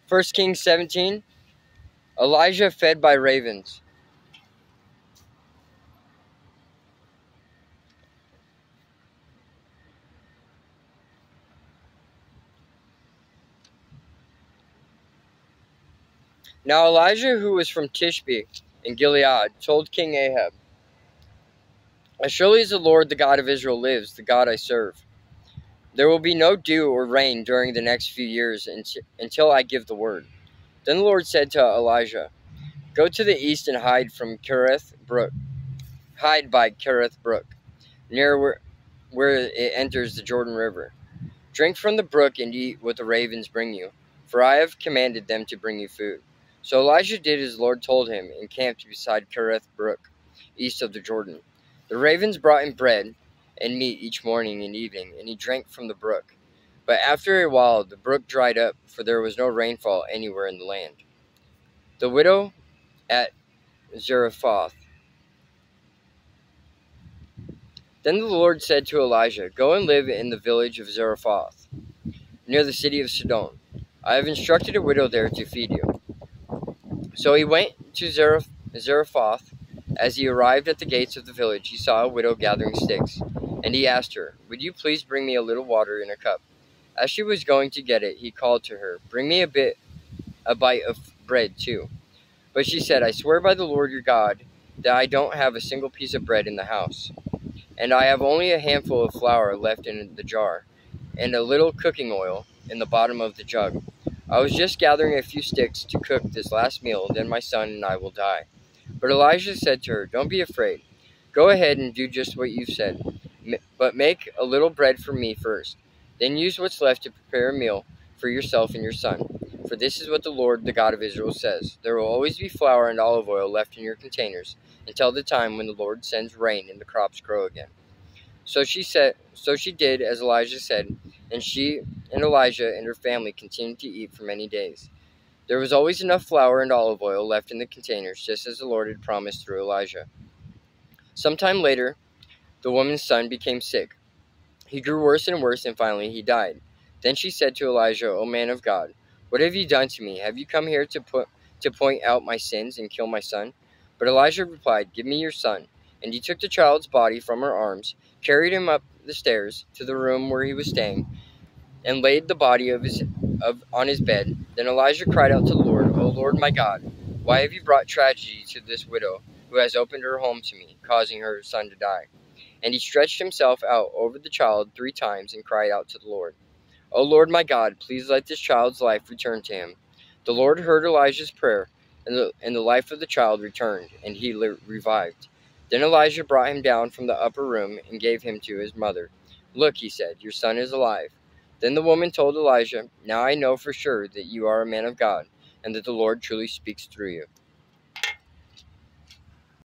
1 Kings 17, Elijah fed by ravens. Now Elijah, who was from Tishbe in Gilead, told King Ahab, "As surely as the Lord, the God of Israel lives, the God I serve, there will be no dew or rain during the next few years until I give the word." Then the Lord said to Elijah, "Go to the east and hide by Kerith Brook, near where it enters the Jordan River. Drink from the brook and eat what the ravens bring you, for I have commanded them to bring you food." So Elijah did as the Lord told him and camped beside Kerith Brook, east of the Jordan. The ravens brought him bread and meat each morning and evening, and he drank from the brook. But after a while the brook dried up, for there was no rainfall anywhere in the land. The widow at Zarephath. Then the Lord said to Elijah, "Go and live in the village of Zarephath, near the city of Sidon. I have instructed a widow there to feed you." So he went to Zarephath. As he arrived at the gates of the village, he saw a widow gathering sticks, and he asked her, "Would you please bring me a little water in a cup?" As she was going to get it, he called to her, "Bring me a bite of bread too." But she said, "I swear by the Lord your God that I don't have a single piece of bread in the house, and I have only a handful of flour left in the jar, and a little cooking oil in the bottom of the jug. I was just gathering a few sticks to cook this last meal, then my son and I will die." But Elijah said to her, "Don't be afraid. Go ahead and do just what you've said, but make a little bread for me first. Then use what's left to prepare a meal for yourself and your son. For this is what the Lord, the God of Israel, says: There will always be flour and olive oil left in your containers until the time when the Lord sends rain and the crops grow again." So she did as Elijah said, and she and Elijah and her family continued to eat for many days. There was always enough flour and olive oil left in the containers, just as the Lord had promised through Elijah. Sometime later, the woman's son became sick. He grew worse and worse, and finally he died. Then she said to Elijah, "O man of God, what have you done to me? Have you come here to point out my sins and kill my son?" But Elijah replied, "Give me your son." And he took the child's body from her arms, carried him up the stairs to the room where he was staying, and laid the body on his bed. Then Elijah cried out to the Lord, "O Lord my God, why have you brought tragedy to this widow who has opened her home to me, causing her son to die?" And he stretched himself out over the child 3 times and cried out to the Lord, "O Lord my God, please let this child's life return to him." The Lord heard Elijah's prayer, and the life of the child returned, and he revived. Then Elijah brought him down from the upper room and gave him to his mother. "Look," he said, "your son is alive." Then the woman told Elijah, "Now I know for sure that you are a man of God, and that the Lord truly speaks through you."